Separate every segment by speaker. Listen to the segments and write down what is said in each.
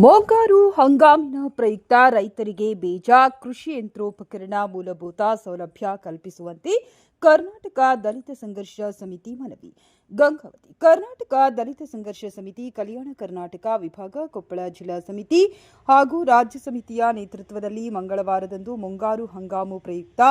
Speaker 1: ಮುಂಗಾರು ಹಂಗಾಮಿನ ಪ್ರಯುಕ್ತ ರೈತರಿಗೆ ಬೀಜ, ಕೃಷಿ ಯಂತ್ರೋಪಕರಣ, ಮೂಲಭೂತ ಸೌಲಭ್ಯ ಕಲ್ಪಿಸುವಂತೆ ಕರ್ನಾಟಕ ದಲಿತ ಸಂಘರ್ಷ ಸಮಿತಿ ಮನವಿ. ಗಂಗಾವತಿ. ಕರ್ನಾಟಕ ದಲಿತ ಸಂಘರ್ಷ ಸಮಿತಿ, ಕಲ್ಯಾಣ ಕರ್ನಾಟಕ ವಿಭಾಗ, ಕೊಪ್ಪಳ ಜಿಲ್ಲಾ ಸಮಿತಿ ಹಾಗೂ ರಾಜ್ಯ ಸಮಿತಿಯ ನೇತೃತ್ವದಲ್ಲಿ ಮಂಗಳವಾರದಂದು ಮುಂಗಾರು ಹಂಗಾಮು ಪ್ರಯುಕ್ತ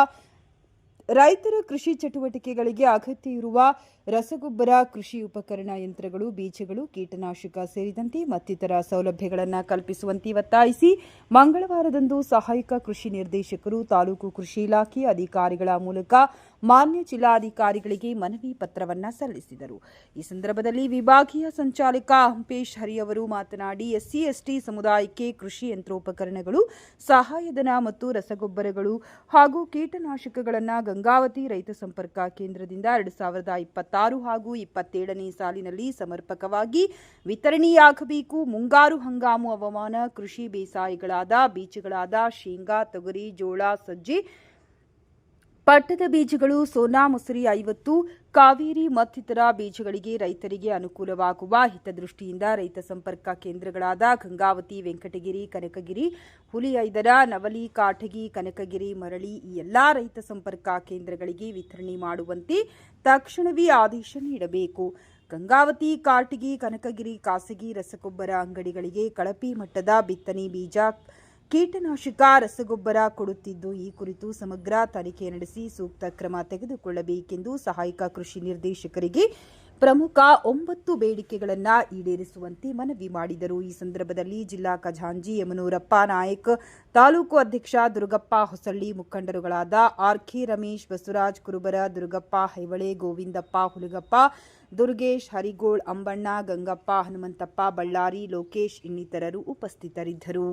Speaker 1: ರೈತರ ಕೃಷಿ ಚಟುವಟಿಕೆಗಳಿಗೆ ಅಗತ್ಯ ಇರುವ ರಸಗೊಬ್ಬರ, ಕೃಷಿ ಉಪಕರಣ ಯಂತ್ರಗಳು, ಬೀಜಗಳು, ಕೀಟನಾಶಕ ಸೇರಿದಂತೆ ಮತ್ತಿತರ ಸೌಲಭ್ಯಗಳನ್ನು ಕಲ್ಪಿಸುವಂತೆ ಒತ್ತಾಯಿಸಿ ಮಂಗಳವಾರದಂದು ಸಹಾಯಕ ಕೃಷಿ ನಿರ್ದೇಶಕರು, ತಾಲೂಕು ಕೃಷಿ ಇಲಾಖೆ ಅಧಿಕಾರಿಗಳ ಮೂಲಕ ಮಾನ್ಯ ಜಿಲ್ಲಾಧಿಕಾರಿಗಳಿಗೆ ಮನವಿ ಪತ್ರವನ್ನು ಸಲ್ಲಿಸಿದರು. ಈ ಸಂದರ್ಭದಲ್ಲಿ ವಿಭಾಗೀಯ ಸಂಚಾಲಕ ಹಂಪೇಶ್ ಹರಿ ಅವರು ಮಾತನಾಡಿ, ಎಸ್ಸಿ, ಎಸ್ಟಿ ಸಮುದಾಯಕ್ಕೆ ಕೃಷಿ ಯಂತ್ರೋಪಕರಣಗಳು, ಸಹಾಯಧನ ಮತ್ತು ರಸಗೊಬ್ಬರಗಳು ಹಾಗೂ ಕೀಟನಾಶಕಗಳನ್ನು ಗಂಗಾವತಿ ರೈತ ಸಂಪರ್ಕ ಕೇಂದ್ರದಿಂದ 2026 ಹಾಗೂ 27ನೇ ಸಾಲಿನಲ್ಲಿ ಸಮರ್ಪಕವಾಗಿ ವಿತರಣೆಯಾಗಬೇಕು. ಮುಂಗಾರು ಹಂಗಾಮು ಹವಾಮಾನ ಕೃಷಿ ಬೇಸಾಯಗಳಾದ ಬೀಜಗಳಾದ ಶೇಂಗಾ, ತೊಗರಿ, ಜೋಳ, ಸಜ್ಜೆ, ಪಟ್ಟದ ಬೀಜಗಳು, ಸೋನಾ ಮಸೂರಿ 50, ಕಾವೇರಿ ಮತ್ತಿತರ ಬೀಜಗಳಿಗೆ ರೈತರಿಗೆ ಅನುಕೂಲವಾಗುವ ಹಿತದೃಷ್ಟಿಯಿಂದ ರೈತ ಸಂಪರ್ಕ ಕೇಂದ್ರಗಳಾದ ಗಂಗಾವತಿ, ವೆಂಕಟಗಿರಿ, ಕನಕಗಿರಿ, ಹುಲಿಐದರ, ನವಲಿ, ಕಾಟಗಿ, ಕನಕಗಿರಿ, ಮರಳಿ ಈ ಎಲ್ಲಾ ರೈತ ಸಂಪರ್ಕ ಕೇಂದ್ರಗಳಿಗೆ ವಿತರಣೆ ಮಾಡುವಂತೆ ತಕ್ಷಣವೇ ಆದೇಶ ನೀಡಬೇಕು. ಗಂಗಾವತಿ, ಕಾಟಗಿ, ಕನಕಗಿರಿ, ಖಾಸಗಿ ರಸಗೊಬ್ಬರ ಅಂಗಡಿಗಳಿಗೆ ಕಳಪೆ ಮಟ್ಟದ ಬಿತ್ತನೆ ಬೀಜ, ಕೀಟನಾಶಕ, ರಸಗೊಬ್ಬರ ಕೊಡುತ್ತಿದ್ದು, ಈ ಕುರಿತು ಸಮಗ್ರ ತನಿಖೆ ನಡೆಸಿ ಸೂಕ್ತ ಕ್ರಮ ತೆಗೆದುಕೊಳ್ಳಬೇಕೆಂದು ಸಹಾಯಕ ಕೃಷಿ ನಿರ್ದೇಶಕರಿಗೆ ಪ್ರಮುಖ 9 ಬೇಡಿಕೆಗಳನ್ನು ಈಡೇರಿಸುವಂತೆ ಮನವಿ ಮಾಡಿದರು. ಈ ಸಂದರ್ಭದಲ್ಲಿ ಜಿಲ್ಲಾ ಖಜಾಂಚಿ ಯಮನೂರಪ್ಪ ನಾಯಕ್, ತಾಲೂಕು ಅಧ್ಯಕ್ಷ ದುರ್ಗಪ್ಪ ಹೊಸಳ್ಳಿ, ಮುಖಂಡರುಗಳಾದ ಆರ್ಕೆ ರಮೇಶ್, ಬಸವರಾಜ್ ಕುರುಬರ, ದುರ್ಗಪ್ಪ ಹೈವಳೆ, ಗೋವಿಂದಪ್ಪ ಹುಲಗಪ್ಪ, ದುರ್ಗೇಶ್, ಹರಿಗೋಳ್, ಅಂಬಣ್ಣ, ಗಂಗಪ್ಪ, ಹನುಮಂತಪ್ಪ, ಬಳ್ಳಾರಿ, ಲೋಕೇಶ್ ಇನ್ನಿತರರು ಉಪಸ್ಥಿತರಿದ್ದರು.